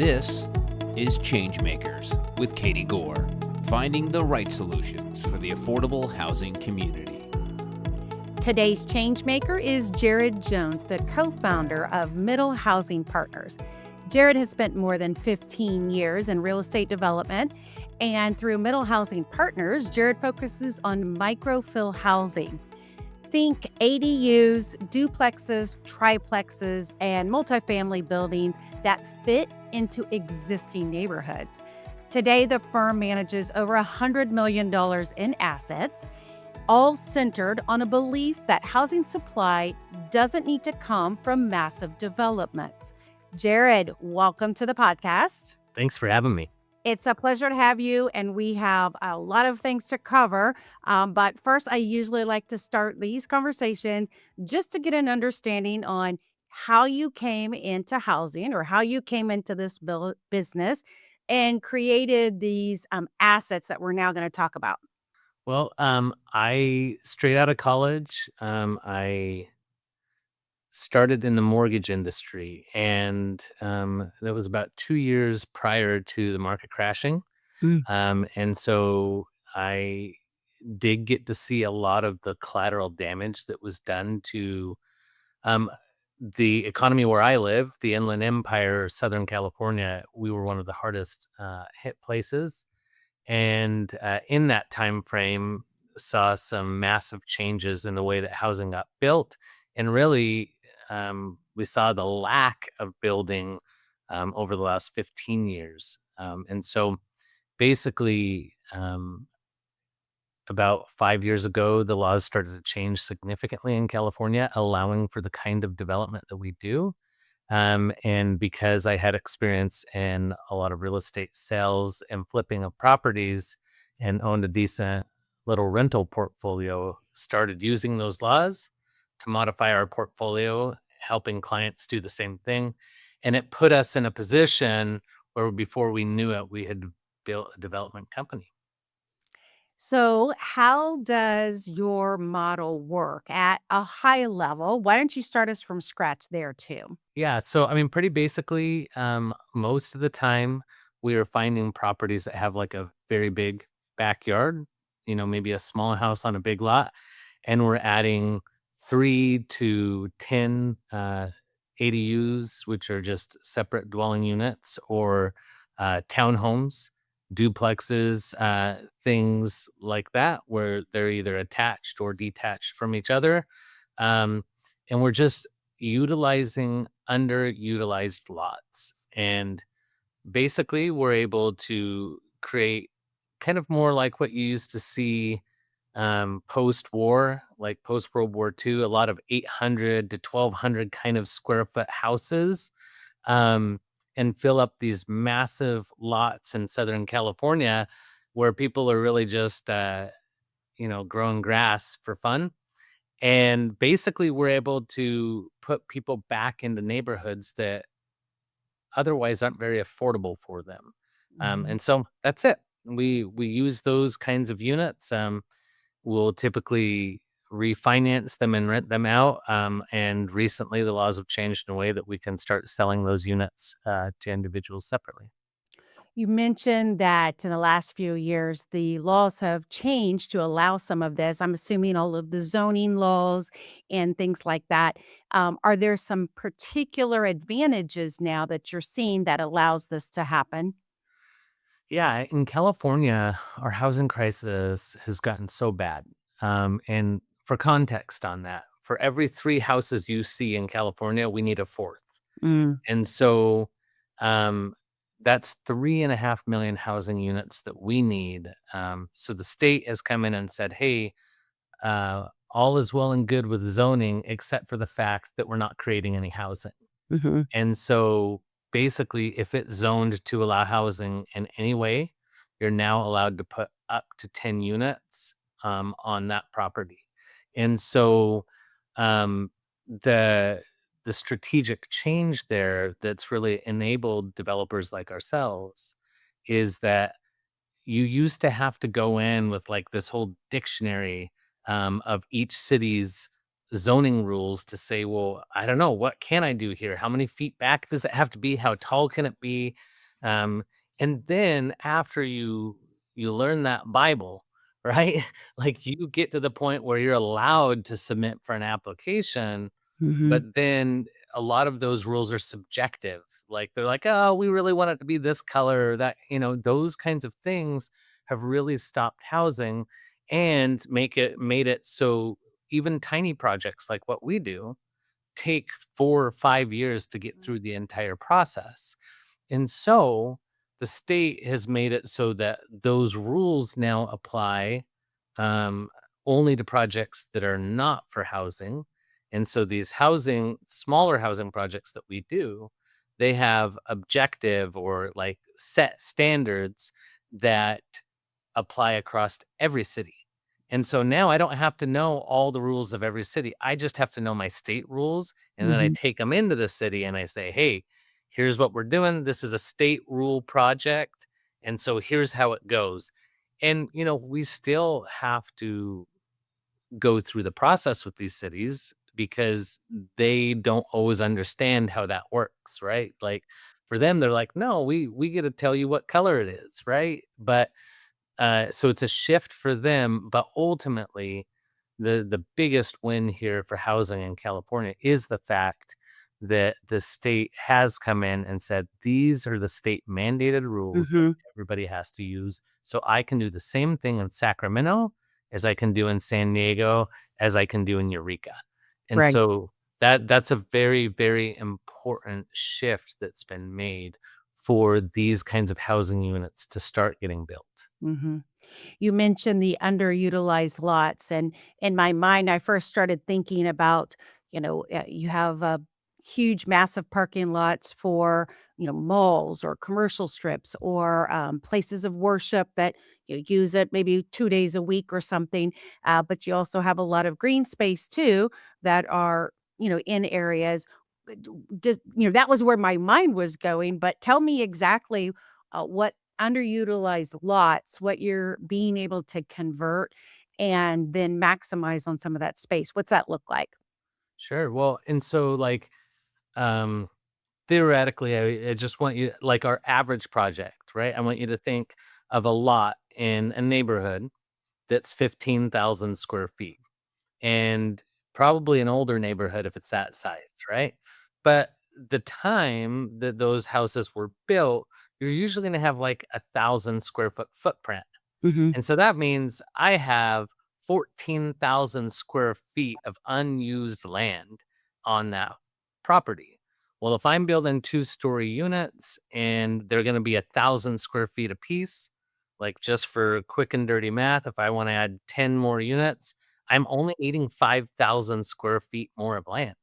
This is ChangeMakers with Katie Goar, finding the right solutions for the affordable housing community. Today's changemaker is Jared Jones, the co-founder of Middle Housing Partners. Jared has spent more than 15 years in real estate development, and through Middle Housing Partners, Jared focuses on microfill housing. Think ADUs, duplexes, triplexes, and multifamily buildings that fit into existing neighborhoods. Today, the firm manages over $100 million in assets, all centered on a belief that housing supply doesn't need to come from massive developments. Jared, welcome to the podcast. Thanks for having me. It's a pleasure to have you, and we have a lot of things to cover. But first, I usually like to start these conversations just to get an understanding on how you came into housing or how you came into this business and created these assets that we're now going to talk about. Well, I straight out of college, I started in the mortgage industry, and that was about 2 years prior to the market crashing. And so I did get to see a lot of the collateral damage that was done to um, the economy where I live, the Inland Empire, Southern California. We were one of the hardest hit places. And in that time frame, saw some massive changes in the way that housing got built, and really we saw the lack of building over the last 15 years. And so basically, about 5 years ago, the laws started to change significantly in California, allowing for the kind of development that we do. And because I had experience in a lot of real estate sales and flipping of properties and owned a decent little rental portfolio, started using those laws to modify our portfolio, helping clients do the same thing. And it put us in a position where before we knew it, we had built a development company. So, how does your model work at a high level? Why don't you start us from scratch there too? Yeah, so I mean, pretty basically, most of the time we are finding properties that have like a very big backyard, maybe a small house on a big lot, and we're adding 3 to 10 ADUs, which are just separate dwelling units, or townhomes, duplexes, things like that, where they're either attached or detached from each other. Um, and we're just utilizing underutilized lots. And basically, we're able to create kind of more like what you used to see post war, like post World War II, a lot of 800 to 1200 kind of square foot houses, um, and fill up these massive lots in Southern California where people are really just, growing grass for fun. And basically, we're able to put people back into neighborhoods that otherwise aren't very affordable for them. Mhm. And so that's it. We use those kinds of units. We'll typically refinance them and rent them out. And recently, the laws have changed in a way that we can start selling those units to individuals separately. You mentioned that in the last few years, the laws have changed to allow some of this. I'm assuming all of the zoning laws and things like that. Are there some particular advantages now that you're seeing that allows this to happen? Yeah, in California, our housing crisis has gotten so bad. And for context on that, for every 3 houses you see in California, we need a fourth. Mm. And so um, that's 3.5 million housing units that we need. So the state has come in and said, hey, all is well and good with zoning, except for the fact that we're not creating any housing. Hmm. And so basically, if it's zoned to allow housing in any way, you're now allowed to put up to 10 units on that property. And so um, the the strategic change there that's really enabled developers like ourselves is that you used to have to go in with like this whole dictionary of each city's zoning rules to say, well, I don't know, what can I do here? How many feet back does it have to be? How tall can it be? Um, and then after you learn that Bible, right? Like you get to the point where you're allowed to submit for an application, Hmm. but then a lot of those rules are subjective. Like they're like, "Oh, we really want it to be this color," or that, those kinds of things have really stopped housing and made it so even tiny projects like what we do take 4 or 5 years to get through the entire process. And so the state has made it so that those rules now apply um, only to projects that are not for housing. And so these smaller housing projects that we do, they have objective or like set standards that apply across every city. And so now I don't have to know all the rules of every city. I just have to know my state rules. And then I Hmm. take them into the city and I say, hey, here's what we're doing. This is a state rule project. And so here's how it goes. And, we still have to go through the process with these cities because they don't always understand how that works, right? Like for them, they're like, no, we get to tell you what color it is, right? But so it's a shift for them, but ultimately, the biggest win here for housing in California is the fact that the state has come in and said these are the state mandated rules that Hmm. everybody has to use. So I can do the same thing in Sacramento as I can do in San Diego, as I can do in Eureka. And Right. so that's a very, very important shift that's been made for these kinds of housing units to start getting built. Hmm. You mentioned the underutilized lots, and in my mind, I first started thinking about, you have huge, massive parking lots for, malls or commercial strips or places of worship that you use it maybe 2 days a week or something. But you also have a lot of green space too that are, in areas. Just, that was where my mind was going. But tell me exactly what underutilized lots, what you're being able to convert and then maximize on some of that space. What's that look like? Sure. Well, and so like um theoretically, I just want you like our average project, right? I want you to think of a lot in a neighborhood that's 15,000 square feet and probably an older neighborhood if it's that size, right? But the time that those houses were built, you're usually going to have like 1,000 square foot footprint. Mhm. And so that means I have 14,000 square feet of unused land on that property. Well, if I'm building two-story units and they're going to be 1,000 square feet apiece, like just for quick and dirty math, if I want to add 10 more units, I'm only needing 5,000 square feet more of land,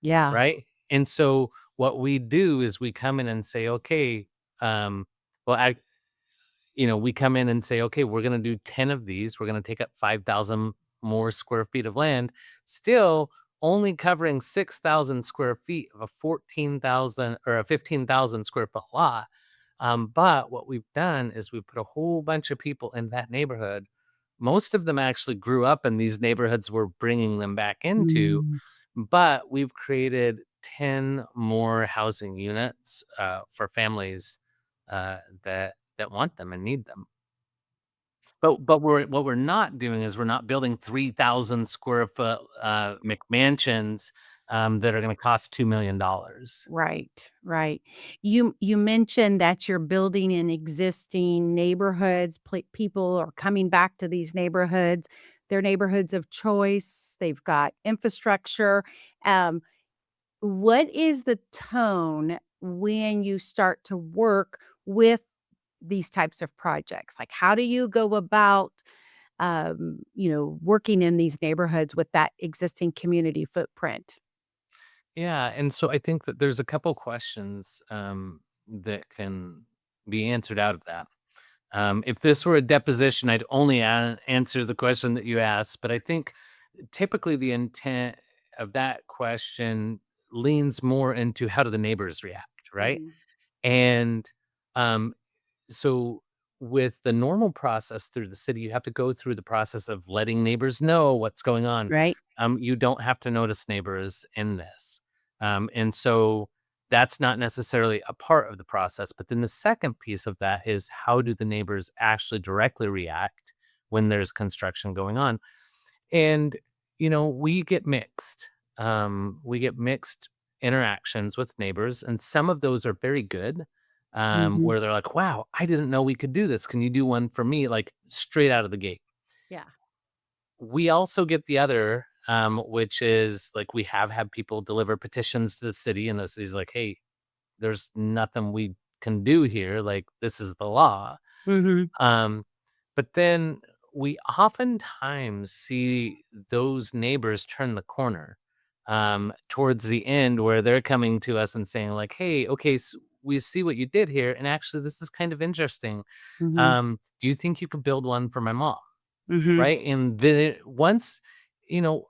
Yeah. right? And so what we do is we come in and say, okay, um, well, we come in and say, okay, we're going to do 10 of these. We're going to take up 5,000 more square feet of land, still only covering 6,000 square feet of a 14,000 or a 15,000 square foot lot. But what we've done is we put a whole bunch of people in that neighborhood. Most of them actually grew up in these neighborhoods we're bringing them back into, Mm. but we've created 10 more housing units for families that want them and need them. But what we're not doing is we're not building 3,000 square foot McMansions that are going to cost $2 million. Right, right. You mentioned that you're building in existing neighborhoods. People are coming back to these neighborhoods. They're neighborhoods of choice. They've got infrastructure. Um, what is the tone when you start to work with these types of projects? Like, how do you go about, working in these neighborhoods with that existing community footprint? Yeah, and so I think that there's a couple questions that can be answered out of that. If this were a deposition, I'd only answer the question that you asked, but I think typically the intent of that question leans more into how do the neighbors react, right? Mhm. And um, so with the normal process through the city, you have to go through the process of letting neighbors know what's going on. Right? You don't have to notice neighbors in this. And so that's not necessarily a part of the process. But then the second piece of that is, how do the neighbors actually directly react when there's construction going on? And, we get mixed. We get mixed interactions with neighbors, and some of those are very good, Mhm. where they're like, wow, I didn't know we could do this. Can you do one for me? Like straight out of the gate. Yeah. We also get the other, which is like, we have had people deliver petitions to the city, and the city's like, hey, there's nothing we can do here. Like, this is the law. Mhm. Um, but then we oftentimes see those neighbors turn the corner towards the end, where they're coming to us and saying, like, hey, okay, so we see what you did here. And actually, this is kind of interesting. Mhm. Do you think you could build one for my mom? Mhm. Right? And then once, you know,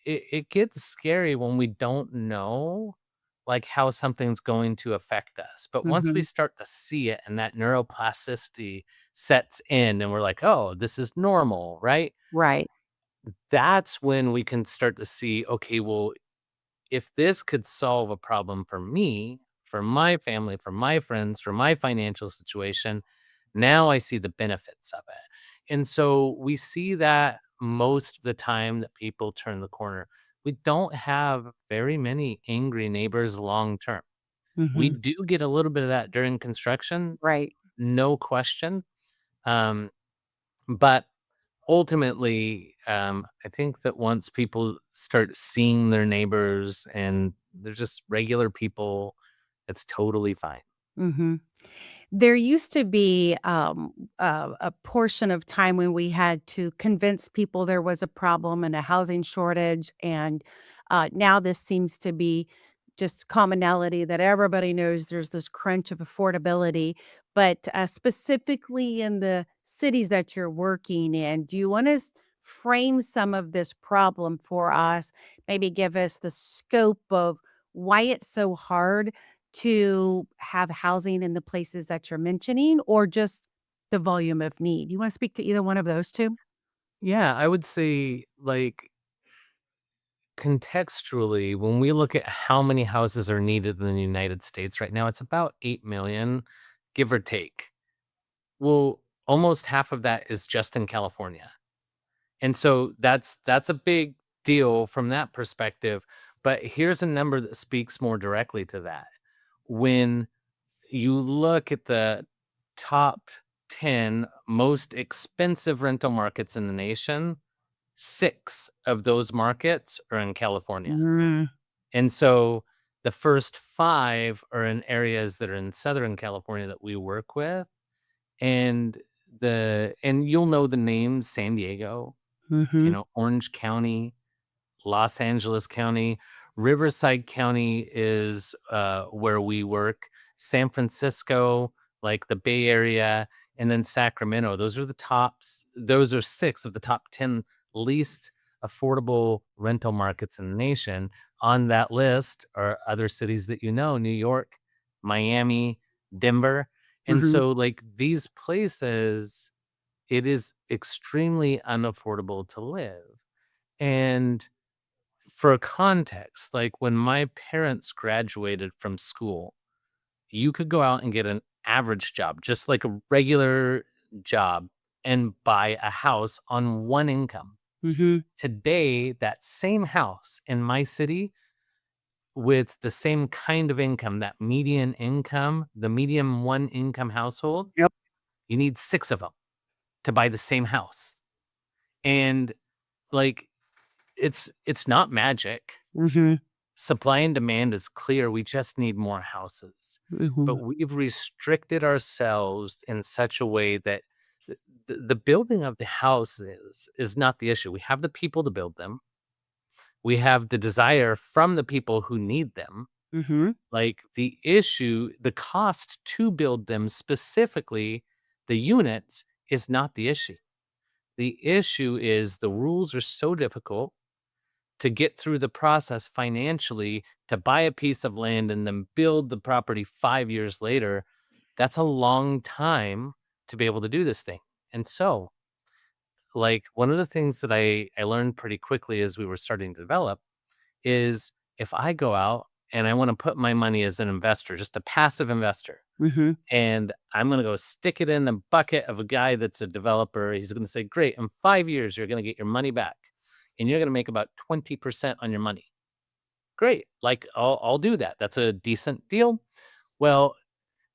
it gets scary when we don't know, like, how something's going to affect us. But once we Mhm. start to see it and that neuroplasticity sets in and we're like, "Oh, this is normal," right? Right. That's when we can start to see, okay, well, if this could solve a problem for me, for my family, for my friends, for my financial situation, now I see the benefits of it. And so we see that most of the time that people turn the corner. We don't have very many angry neighbors long term. We Mhm. do get a little bit of that during construction, Right. no question. Um, but ultimately, I think that once people start seeing their neighbors and they're just regular people, it's totally fine. Mhm. There used to be, a portion of time when we had to convince people there was a problem and a housing shortage, and, now this seems to be just commonality that everybody knows there's this crunch of affordability. But, specifically in the cities that you're working in, do you wanna frame some of this problem for us? Maybe give us the scope of why it's so hard to have housing in the places that you're mentioning, or just the volume of need? You wanna speak to either one of those 2? Yeah, I would say, like, contextually, when we look at how many houses are needed in the United States right now, it's about 8 million, give or take. Well, almost half of that is just in California. And so that's a big deal from that perspective. But here's a number that speaks more directly to that. When you look at the top 10 most expensive rental markets in the nation, 6 of those markets are in California. Mm. And so the first 5 are in areas that are in Southern California that we work with. And you'll know the names: San Diego, Mhm. Orange County, Los Angeles County. Riverside County is, where we work. San Francisco, like the Bay Area, and then Sacramento. Those are 6 of the top 10 least affordable rental markets in the nation. On that list are other cities that New York, Miami, Denver. And Mhm. so, like, these places, it is extremely unaffordable to live. And for context, like, when my parents graduated from school, you could go out and get an average job, just like a regular job, and buy a house on one income. Mhm. Today, that same house in my city, with the same kind of income, that median income, the medium one income household, Yep. you need 6 of them to buy the same house. And, like, it's not magic. Mhm. Supply and demand is clear, we just need more houses. But Mhm. we've restricted ourselves in such a way that the building of the houses is not the issue. We have the people to build them. We have the desire from the people who need them. Mhm. Like, the issue, the cost to build them, specifically the units, is not the issue. The issue is the rules are so difficult to get through the process financially, to buy a piece of land and then build the property 5 years later. That's a long time to be able to do this thing. And so, like, one of the things that I learned pretty quickly as we were starting to develop is, if I go out and I want to put my money as an investor, just a passive investor. Mhm. And I'm going to go stick it in the bucket of a guy that's a developer. He's going to say, great, in 5 years, you're going to get your money back and you're going to make about 20% on your money. Great. Like, I'll do that. That's a decent deal. Well,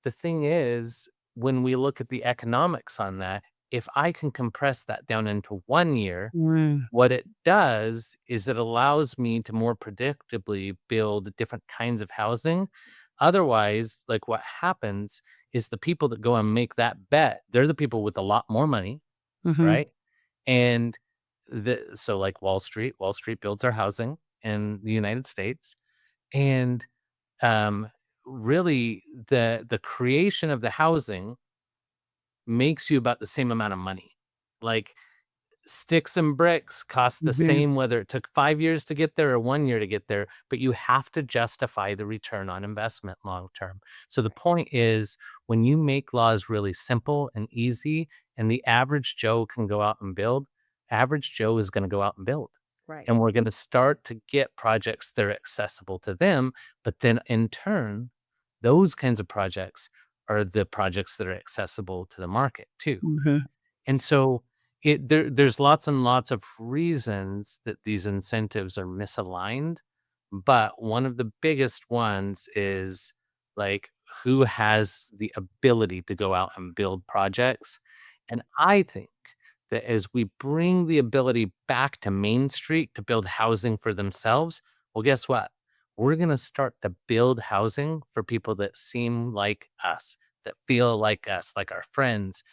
the thing is, when we look at the economics on that, if I can compress that down into 1 year, Mm. what it does is it allows me to more predictably build different kinds of housing. Otherwise, like what happens is the people that go and make that bet, they're the people with a lot more money, Mhm. right? And so like Wall Street builds our housing in the United States. And um really the creation of the housing makes you about the same amount of money. Like sticks and bricks cost the Mhm. same whether it took 5 years to get there or 1 year to get there, but you have to justify the return on investment long term. So the point is, when you make laws really simple and easy and the average Joe can go out and build, average Joe is gonna go out and build. Right. And we're gonna start to get projects that are accessible to them, but then in turn, those kinds of projects are the projects that are accessible to the market too. Mhm. And so there's lots and lots of reasons that these incentives are misaligned, but one of the biggest ones is like who has the ability to go out and build projects. And I think that as we bring the ability back to Main Street to build housing for themselves, well, guess what? We're going to start to build housing for people that seem like us, that feel like us, like our friends.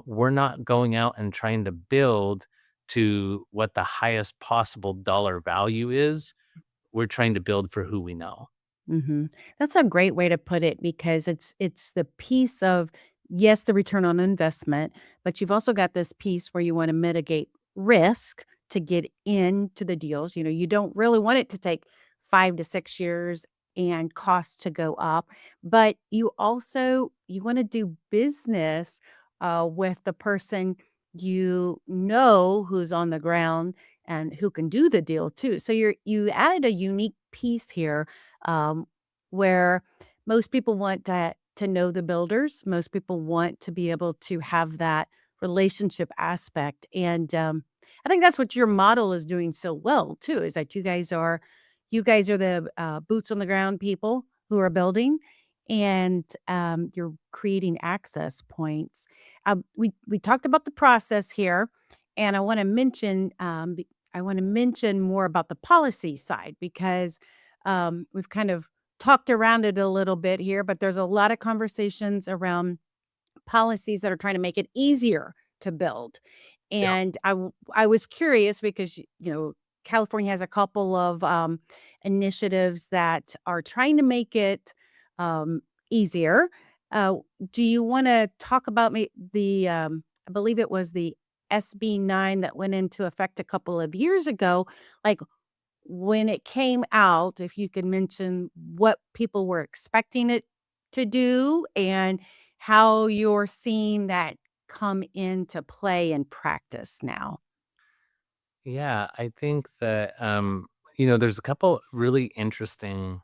We're not going out and trying to build to what the highest possible dollar value is. We're trying to build for who we know. Mhm. That's a great way to put it because it's the piece of, yes, the return on investment, but you've also got this piece where you wanna mitigate risk to get into the deals. You don't really want it to take 5 to 6 years and costs to go up, but you wanna do business, with the person who's on the ground and who can do the deal too. So you added a unique piece here, um, where most people want to know the builders. Most people want to be able to have that relationship aspect, and I think that's what your model is doing so well too. Is that you guys are the boots on the ground people who are building, and you're creating access points. We talked about the process here, and I want to mention more about the policy side because we've kind of talked around it a little bit here, but there's a lot of conversations around policies that are trying to make it easier to build. Yeah. And I was curious because, California has a couple of initiatives that are trying to make it um, easier. Uh, do you want to talk about I believe it was the SB 9 that went into effect a couple of years ago? Like, when it came out, if you could mention what people were expecting it to do and how you're seeing that come into play in practice now. Yeah, I think that there's a couple really interesting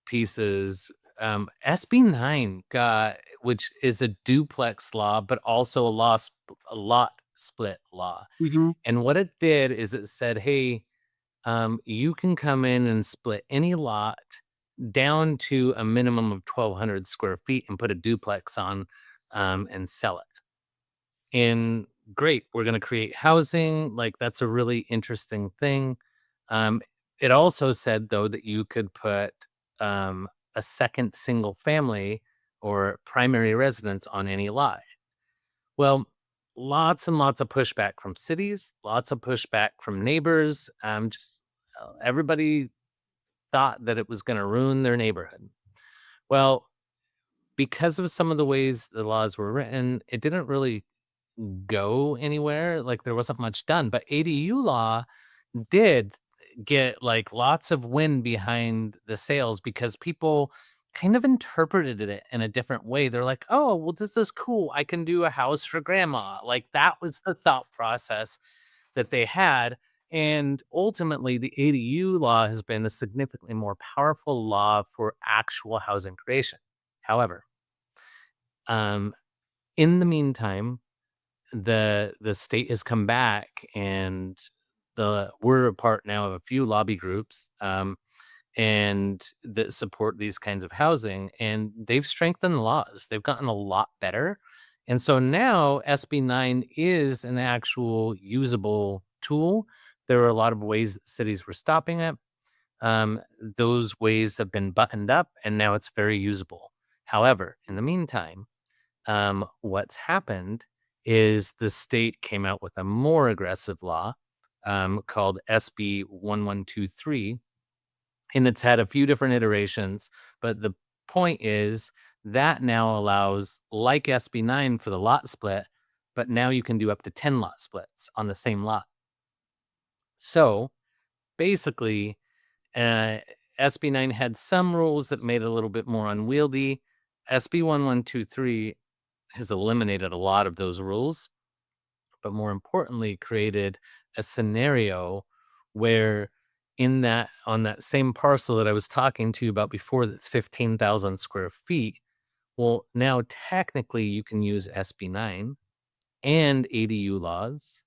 pieces. SB 9 got, which is a duplex law, but also a lot split law. Mhm. And what it did is it said, hey, you can come in and split any lot down to a minimum of 1,200 square feet and put a duplex on and sell it. And great, we're going to create housing. Like, that's a really interesting thing. Um, it also said, though, that you could put a second single family or primary residence on any lot. Well, lots and lots of pushback from cities, lots of pushback from neighbors. Just everybody thought that it was going to ruin their neighborhood. Well, because of some of the ways the laws were written, it didn't really go anywhere. Like, there wasn't much done. But ADU law did get like lots of wind behind the sails because people kind of interpreted it in a different way. They're like, oh, well, this is cool. I can do a house for grandma. Like, that was the thought process that they had. And ultimately, the ADU law has been a significantly more powerful law for actual housing creation. However, um, in the meantime, the state has come back, and we're a part now of a few lobby groups, and that support these kinds of housing, and they've strengthened the laws. They've gotten a lot better. And so now SB9 is an actual usable tool. There are a lot of ways that cities were stopping it. Um, those ways have been buttoned up, and now it's very usable. However, in the meantime, what's happened is the state came out with a more aggressive law called SB 1123, and it's had a few different iterations. But the point is that now allows, like SB9 for the lot split, but now you can do up to 10 lot splits on the same lot. So basically, uh, SB9 had some rules that made it a little bit more unwieldy. SB 1123 has eliminated a lot of those rules, but more importantly, created a scenario where on that same parcel that I was talking to you about before, that's 15,000 square feet. Well, now technically you can use SB9 and ADU laws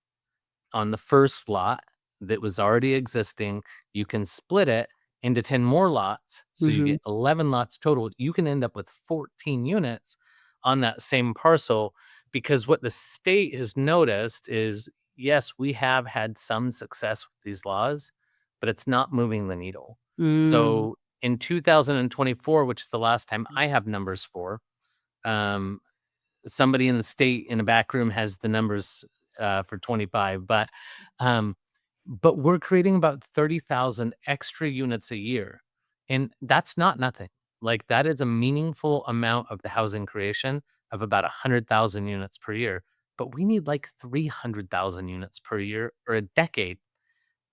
on the first lot that was already existing. You can split it into 10 more lots. So you Hmm. get 11 lots total. You can end up with 14 units on that same parcel, because what the state has noticed is, yes, we have had some success with these laws, but it's not moving the needle. Mm. So in 2024, which is the last time I have numbers for, um, somebody in the state in a back room has the numbers for 25, um, but we're creating about 30,000 extra units a year, and that's not nothing. Like, that is a meaningful amount of the housing creation of about 100,000 units per year. But we need like 300,000 units per year or a decade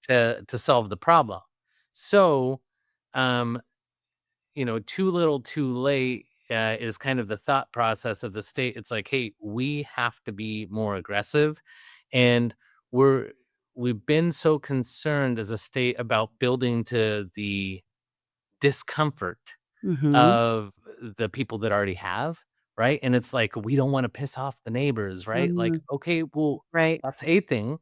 to solve the problem. So, um, too little, too late is kind of the thought process of the state. It's like, hey, we have to be more aggressive, and we're we've been so concerned as a state about building to the discomfort Hmm. of the people that already have, right? And it's like, we don't wanna piss off the neighbors, right? Like, Hmm. okay, well, Right. that's a thing,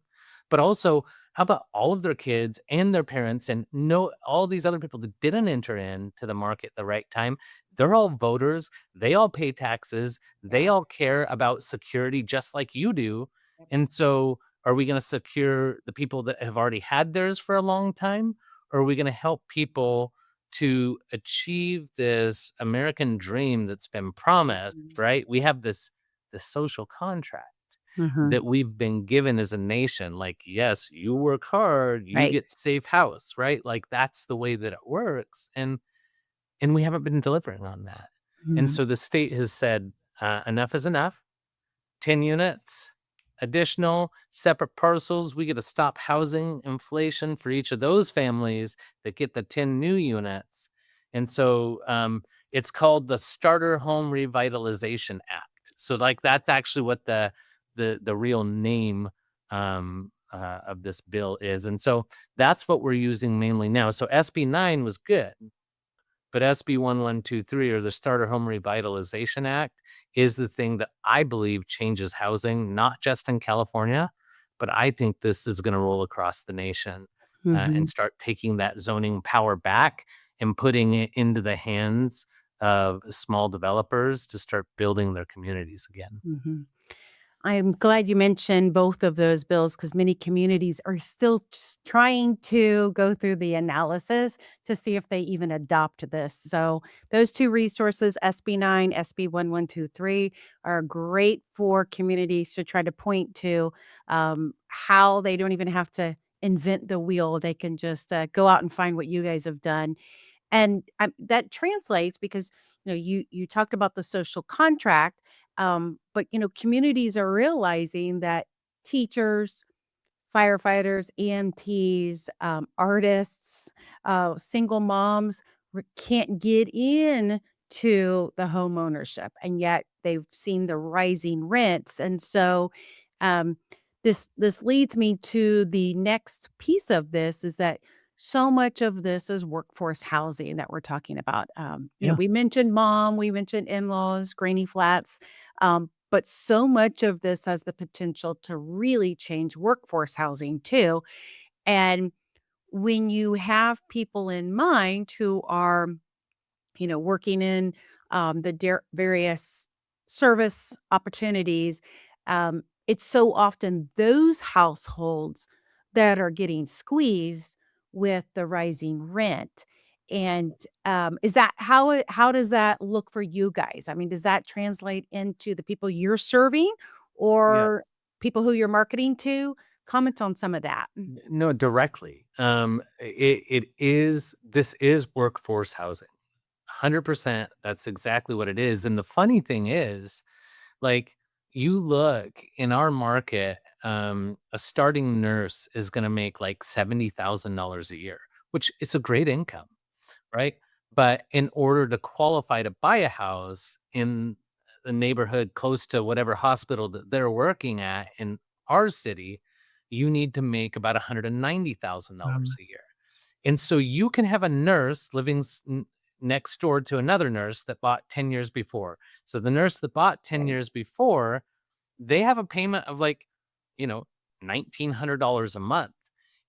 but also, how about all of their kids and their parents and no all these other people that didn't enter into the market at the right time? They're all voters, they all pay taxes, they all care about security just like you do, and so, are we gonna secure the people that have already had theirs for a long time, or are we gonna help people to achieve this American dream that's been promised, right? We have this social contract Hmm. that we've been given as a nation. Like, yes, you work hard, you Right. get safe house, right? Like, that's the way that it works, and we haven't been delivering on that. And Mhm. so the state has said, enough is enough. 10 units, additional separate parcels. We get to stop housing inflation for each of those families that get the 10 new units. And so it's called the Starter Home Revitalization Act. So like that's actually what the real name of this bill is. And so that's what we're using mainly now. So SB9 was good, but SB 1123, or the Starter Home Revitalization Act, is the thing that I believe changes housing, not just in California, but I think this is going to roll across the nation and Mhm. start taking that zoning power back and putting it into the hands of small developers to start building their communities again. Mhm. I'm glad you mentioned both of those bills because many communities are still trying to go through the analysis to see if they even adopt this. So, those two resources, SB9, SB 1123, are great for communities to try to point to how they don't even have to invent the wheel. They can just go out and find what you guys have done. And that translates because you talked about the social contract, but communities are realizing that teachers, firefighters, EMTs, artists, single moms can't get in to the home ownership, and yet they've seen the rising rents, and so um, this leads me to the next piece of this is that so much of this is workforce housing that we're talking about. Yeah. We mentioned mom, we mentioned in-laws, granny flats, but so much of this has the potential to really change workforce housing too. And when you have people in mind who are working in the various service opportunities. It's so often those households that are getting squeezed with the rising rent. And is that how does that look for you guys? I mean, does that translate into the people you're serving Yes. or people who you're marketing to? Comment on some of that. No, directly. It is this is workforce housing. 100%. That's exactly what it is. And the funny thing is, like, you look in our market, a starting nurse is going to make like $70,000 a year, which is a great income, right? But in order to qualify to buy a house in the neighborhood close to whatever hospital that they're working at in our city, you need to make about $190,000 a year. And so you can have a nurse living next door to another nurse that bought 10 years before. So the nurse that bought 10 years before, they have a payment of like, you know, $1,900 a month.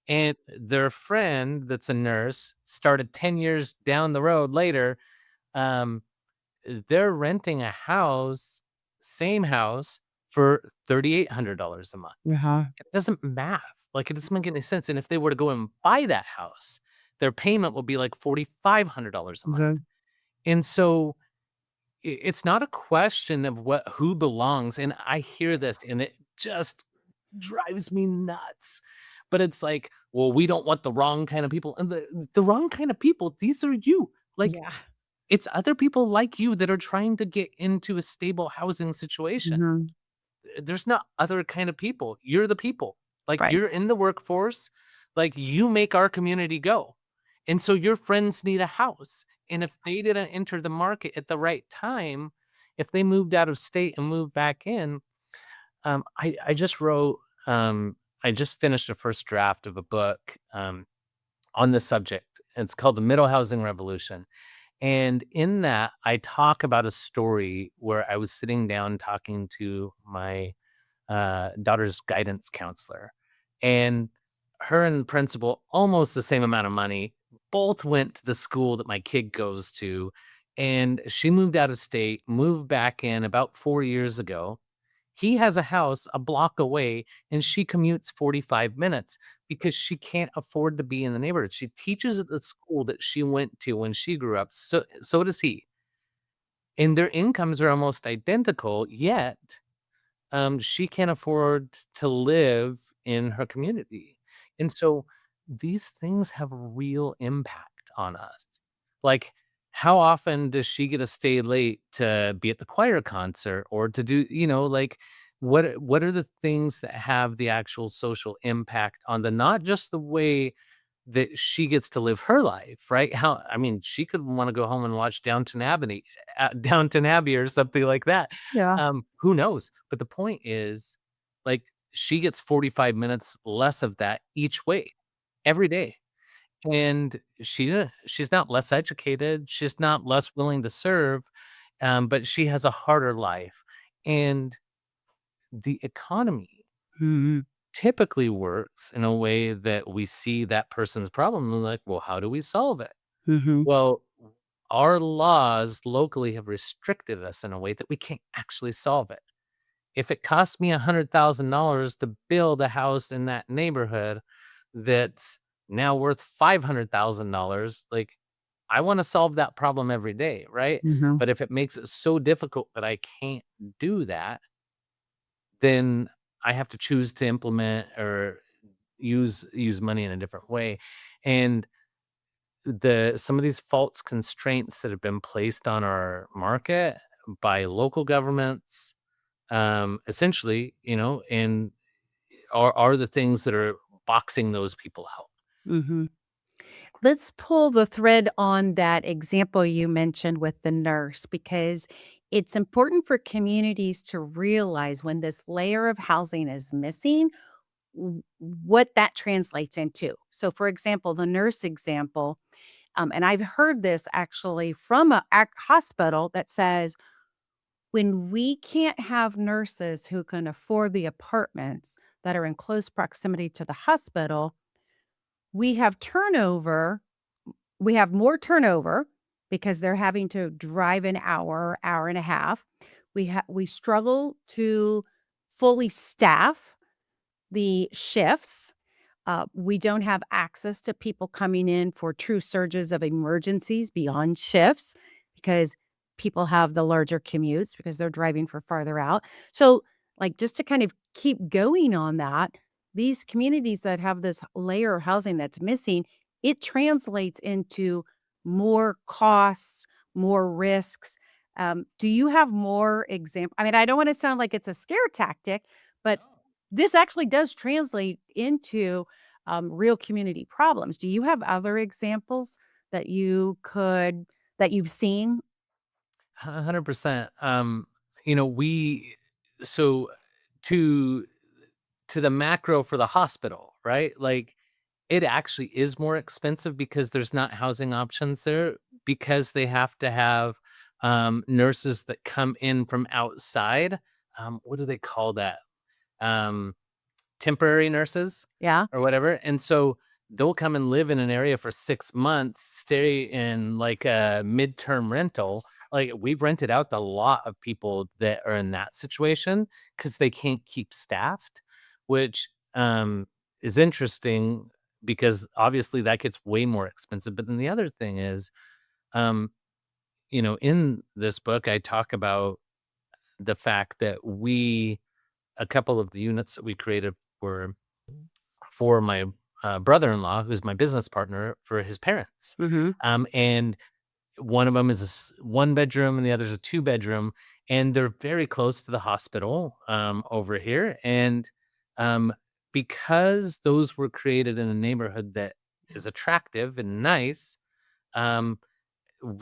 And their friend that's a nurse started 10 years down the road later. Um, they're renting a house, same house, for $3,800 a month. Uh-huh. It doesn't math. Like, it doesn't make any sense. And if they were to go and buy that house, their payment will be like $4,500 a month. So And so it's not a question of who belongs. And I hear this and it just drives me nuts. But it's like, well, we don't want the wrong kind of people. And the wrong kind of people, these are you. Like, Yeah. it's other people like you that are trying to get into a stable housing situation. mhm. There's not other kind of people. You're the people. Like, Right. you're in the workforce. Like, you make our community go. And so your friends need a house. And if they didn't enter the market at the right time, if they moved out of state and moved back in, I just wrote, I just finished a first draft of a book on this subject. It's called The Middle Housing Revolution. And in that, I talk about a story where I was sitting down talking to my daughter's guidance counselor. And her and the principal, almost the same amount of money, both went to the school that my kid goes to. And she moved out of state, moved back in about 4 years ago. He has a house a block away and she commutes 45 minutes because she can't afford to be in the neighborhood. She teaches at the school that she went to when she grew up. So does he. And their incomes are almost identical, yet she can't afford to live in her community. And so these things have real impact on us. Like, how often does she get to stay late to be at the choir concert or to do, like, what are the things that have the actual social impact on the not just the way that she gets to live her life, right? How I mean, she could want to go home and watch Downton Abbey or something like that. Yeah. Who knows? But the point is, like, she gets 45 minutes less of that each way, every day. And she's not less educated, she's not less willing to serve, but she has a harder life. And the economy Mhm. typically works in a way that we see that person's problem and we're like, well, how do we solve it? Mhm. Well, our laws locally have restricted us in a way that we can't actually solve it. If it costs me $100,000 to build a house in that neighborhood that's now worth $500,000, like, I want to solve that problem every day, right? Mhm. But if it makes it so difficult that I can't do that, then I have to choose to implement or use money in a different way. And the some of these false constraints that have been placed on our market by local governments, essentially, and are the things that are boxing those people out. Mhm. Let's pull the thread on that example you mentioned with the nurse because It's important for communities to realize when this layer of housing is missing, what that translates into. So, for example, the nurse example, and I've heard this actually from a hospital that says, when we can't have nurses who can afford the apartments that are in close proximity to the hospital, we have turnover. We have more turnover because they're having to drive an hour, hour and a half. We struggle to fully staff the shifts. We don't have access to people coming in for true surges of emergencies beyond shifts because people have the larger commutes because they're driving for farther out. So, like, just to kind of keep going on that, these communities that have this layer of housing that's missing, it translates into more costs, more risks. Do you have more example? I mean, I don't want to sound like it's a scare tactic, but this actually does translate into real community problems. Do you have other examples that that you've seen? 100%. We so to to the macro for the hospital, right? Like it actually is more expensive because there's not housing options there because they have to have nurses that come in from outside. What do they call that? Um, Temporary nurses Yeah. or whatever, and so they'll come and live in an area for 6 months, stay in, like, a midterm rental. Like, we've rented out to a lot of people that are in that situation because they can't keep staffed, which, is interesting because obviously that gets way more expensive, but then the other thing is, um, in this book, I talk about the fact that a couple of the units that we created were for my brother-in-law, who's my business partner, for his parents. Mhm. And one of them is one bedroom, and the other's a two bedroom, and they're very close to the hospital over here. And um, because those were created in a neighborhood that is attractive and nice, um,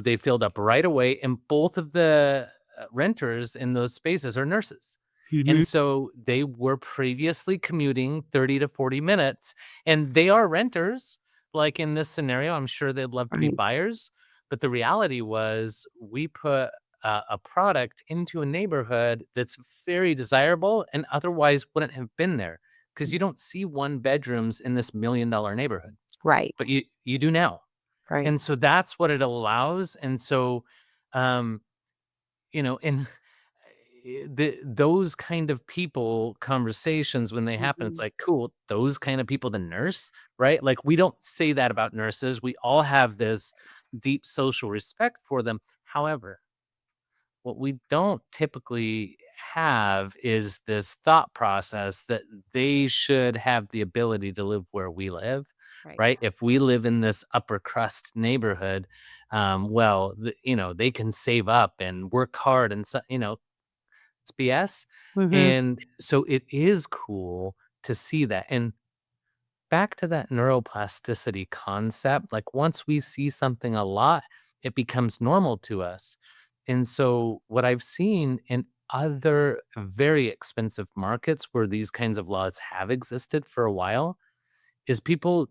they filled up right away, and both of the renters in those spaces are nurses. Mhm. And so they were previously commuting 30 to 40 minutes, and they are renters. Like in this scenario, I'm sure they'd love to be Right. buyers. But the reality was, we put a product into a neighborhood that's very desirable and otherwise wouldn't have been there because you don't see one bedrooms in this $1 million neighborhood, Right. but you do now. Right. And so that's what it allows, and so, um, and those kind of people conversations when they happen, it's Mhm. like, cool, those kind of people, the nurse, right? Like, we don't say that about nurses. We all have this deep social respect for them. However, what we don't typically have is this thought process that they should have the ability to live where we live, Right. right? If we live in this upper crust neighborhood, well, they can save up and work hard, and so, it's BS. Mhm. And so it is cool to see that. And back to that neuroplasticity concept, like once we see something a lot, it becomes normal to us. And so, what I've seen in other very expensive markets where these kinds of laws have existed for a while is people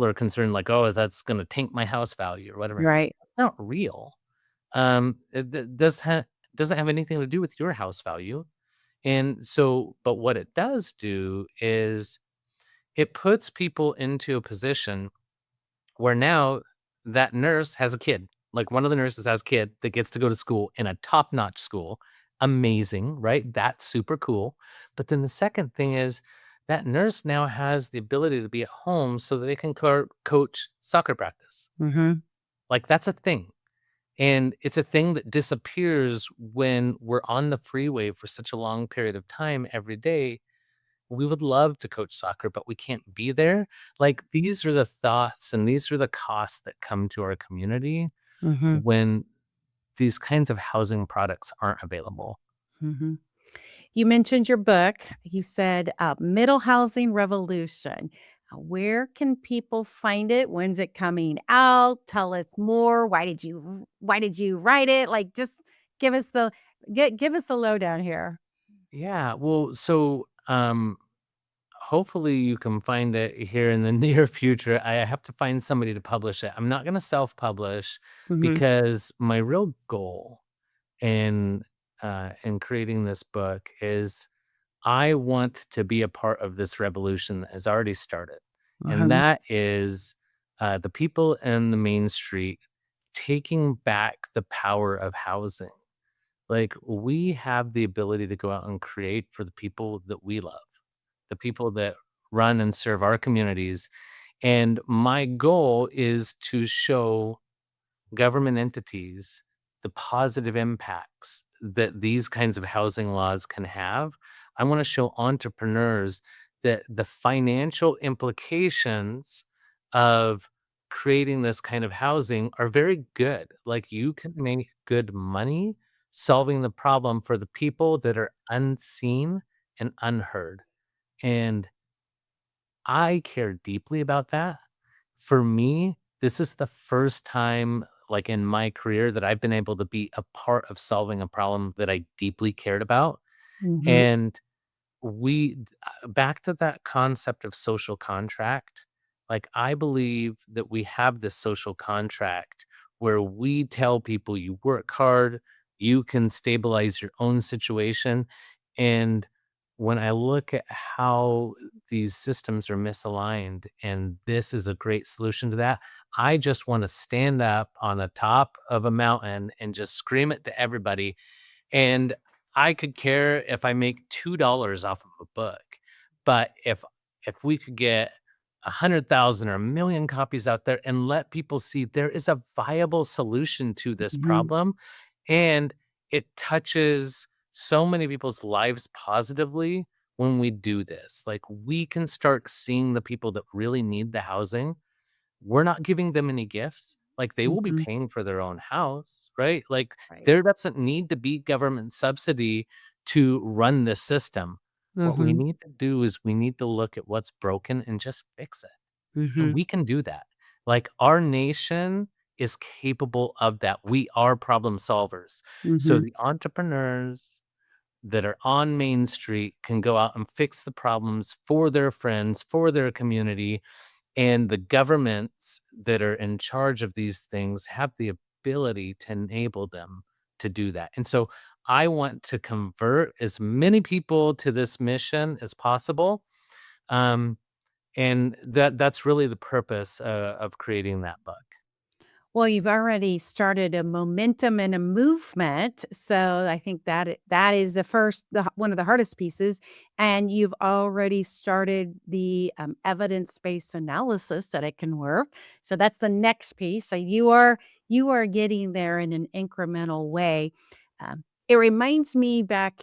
are concerned like, oh, that's going to tank my house value or whatever. Right. Not real. It doesn't have anything to do with your house value. And so, but what it does do is it puts people into a position where now that nurse has a kid. Like one of the nurses has a kid that gets to go to school in a top-notch school. Amazing, right? That's super cool. But then the second thing is that nurse now has the ability to be at home so that they can coach soccer practice. Mhm. Like that's a thing. And it's a thing that disappears when we're on the freeway for such a long period of time every day. We would love to coach soccer, but we can't be there. Like these are the thoughts and these are the costs that come to our community Mhm. when these kinds of housing products aren't available. Mhm. You mentioned your book. You said, Middle Housing Revolution. Where can people find it? When's it coming out? Tell us more. Why did you write it? Like, just Give us the give us the lowdown here. Yeah, well, so hopefully you can find it here in the near future. I have to find somebody to publish it. I'm not going to self-publish Mhm, because my real goal in creating this book is I want to be a part of this revolution that has already started. And mhm, that is the people in the main street taking back the power of housing. Like, we have the ability to go out and create for the people that we love, the people that run and serve our communities. And my goal is to show government entities the positive impacts that these kinds of housing laws can have. I want to show entrepreneurs that the financial implications of creating this kind of housing are very good. Like, you can make good money solving the problem for the people that are unseen and unheard. And I care deeply about that. For me, this is the first time, like, in my career that I've been able to be a part of solving a problem that I deeply cared about, mhm, and we back to that concept of social contract, like, I believe that we have this social contract where we tell people, "You work hard, you can stabilize your own situation," and when I look at how these systems are misaligned, and this is a great solution to that, I just wanna stand up on the top of a mountain and just scream it to everybody, and I could care if I make $2 off of a book, but if we could get 100,000 or 1,000,000 copies out there and let people see there is a viable solution to this mhm, problem, and it touches so many people's lives positively when we do this. Like, we can start seeing the people that really need the housing. We're not giving them any gifts. Like, they will be mhm, paying for their own house, right? Like, right. there doesn't need to be government subsidy to run this system. What we Mhm, need to do is we need to look at what's broken and just fix it. And mhm, we can do that. Like, our nation is capable of that. We are problem solvers. So mhm, the entrepreneurs that are on Main Street can go out and fix the problems for their friends, for their community, and the governments that are in charge of these things have the ability to enable them to do that. And so I want to convert as many people to this mission as possible. Um, and that's really the purpose of creating that book. Well, you've already started a momentum and a movement, so I think that is the first one of the hardest pieces, and you've already started the, evidence-based analysis that it can work, so that's the next piece, so you are getting there in an incremental way. It reminds me back,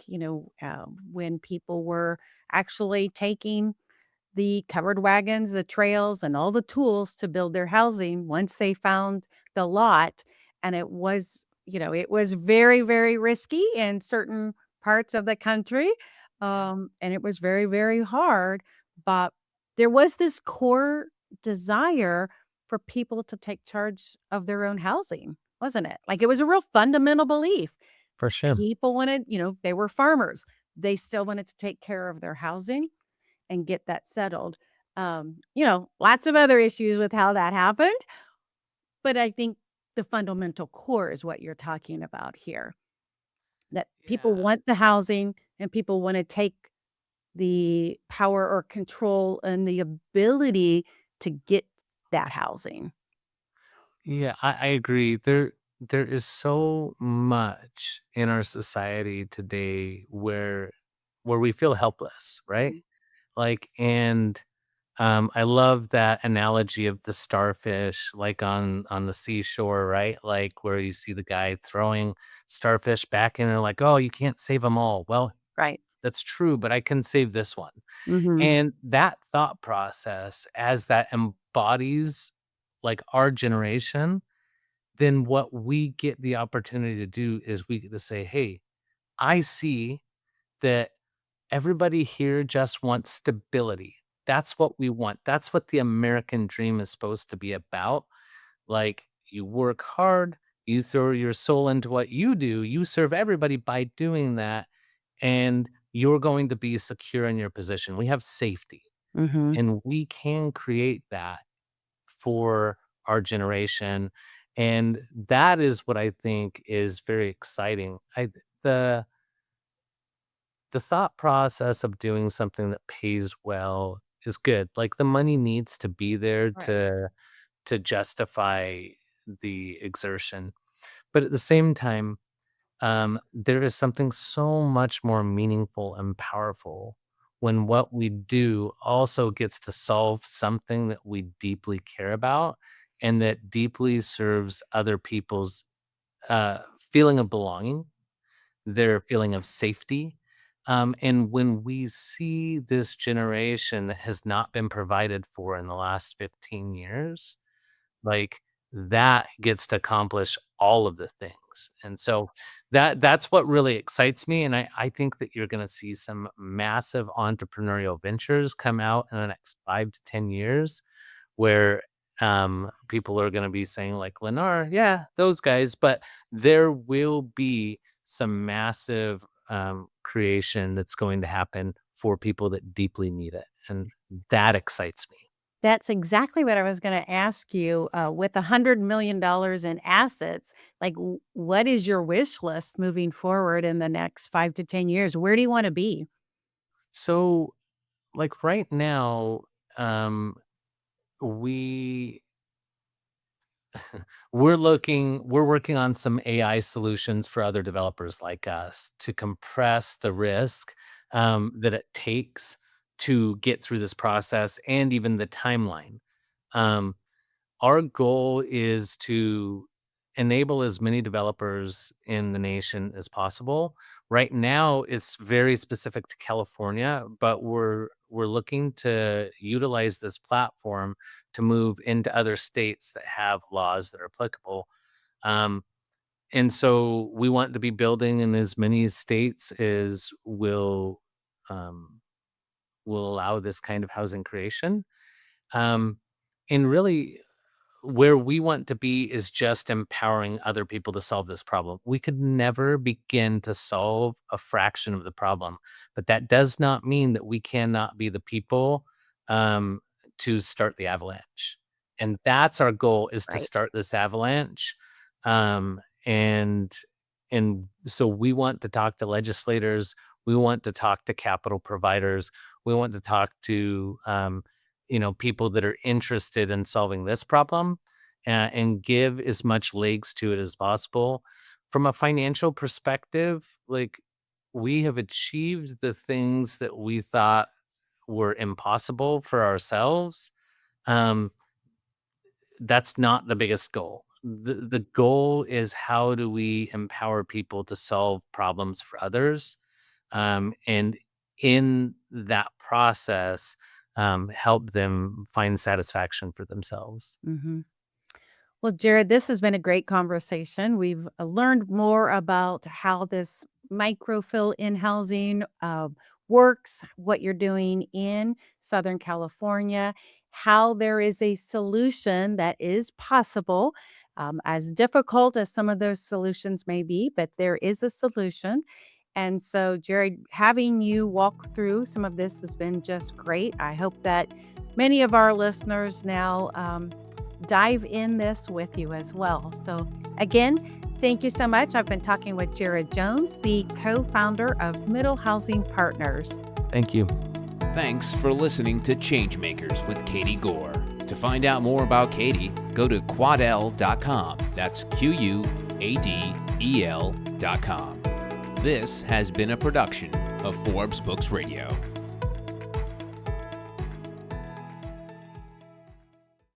when people were actually taking the covered wagons, the trails, and all the tools to build their housing once they found the lot. And it was very, very risky in certain parts of the country. And it was very, very hard. But there was this core desire for people to take charge of their own housing, wasn't it? Like it was a real fundamental belief. For sure. People wanted, they were farmers. They still wanted to take care of their housing and get that settled. Lots of other issues with how that happened, but I think the fundamental core is what you're talking about here. That people Yeah. want the housing and people want to take the power or control and the ability to get that housing. Yeah, I agree. There is so much in our society today where we feel helpless, right? Mhm. Like, and I love that analogy of the starfish, like on the seashore, right? Like where you see the guy throwing starfish back in, and like, oh, you can't save them all. Well, Right. that's true, but I can save this one. Mhm. And that thought process, as that embodies like our generation, then what we get the opportunity to do is we get to say, hey, I see that everybody here just wants stability. That's what we want. That's what the American dream is supposed to be about. Like, you work hard, You throw your soul into what you do, you serve everybody by doing that, and you're going to be secure in your position. We have safety, Hmm. and we can create that for our generation. And that is what I think is very exciting. The the thought process of doing something that pays well is good. Like the money needs to be there Right. to justify the exertion. But at the same time, there is something so much more meaningful and powerful when what we do also gets to solve something that we deeply care about and that deeply serves other people's uh, feeling of belonging, their feeling of safety. And when we see this generation that has not been provided for in the last 15 years, like, that gets to accomplish all of the things, and so that's what really excites me, and I think that you're gonna see some massive entrepreneurial ventures come out in the next 5 to 10 years where, people are gonna be saying like, "Lennar, yeah, those guys," but there will be some massive, creation that's going to happen for people that deeply need it, and that excites me. That's exactly what I was going to ask you. With $100 million in assets, like what is your wish list moving forward in the next 5 to 10 years? Where do you want to be? So, like, right now, um, we we're working on some AI solutions for other developers like us to compress the risk, that it takes to get through this process and even the timeline. Um, our goal is to enable as many developers in the nation as possible. Right now, it's very specific to California, but we're looking to utilize this platform to move into other states that have laws that are applicable. Um, and so we want to be building in as many states as um, will allow this kind of housing creation. Um, and really, where we want to be is just empowering other people to solve this problem. We could never begin to solve a fraction of the problem, but that does not mean that we cannot be the people um, to start the avalanche. And that's our goal is to Right. start this avalanche. Um, and and so we want to talk to legislators. We want to talk to capital providers. We want to talk to people that are interested in solving this problem and give as much legs to it as possible. From a financial perspective, like we have achieved the things that we thought were impossible for ourselves. Um, that's not the biggest goal. The goal is how do we empower people to solve problems for others, and in that process, help them find satisfaction for themselves. Hmm. Well, Jared, this has been a great conversation. We've learned more about how this microfill in housing works, what you're doing in Southern California, how there is a solution that is possible, as difficult as some of those solutions may be, but there is a solution. And so, Jared, having you walk through some of this has been just great. I hope that many of our listeners now dive in this with you as well. So, again, thank you so much. I've been talking with Jared Jones, the co founder of Middle Housing Partners. Thank you. Thanks for listening to ChangeMakers with Katie Goar. To find out more about Katie, go to quadel.com. That's QUADEL.com. This has been a production of Forbes Books Radio.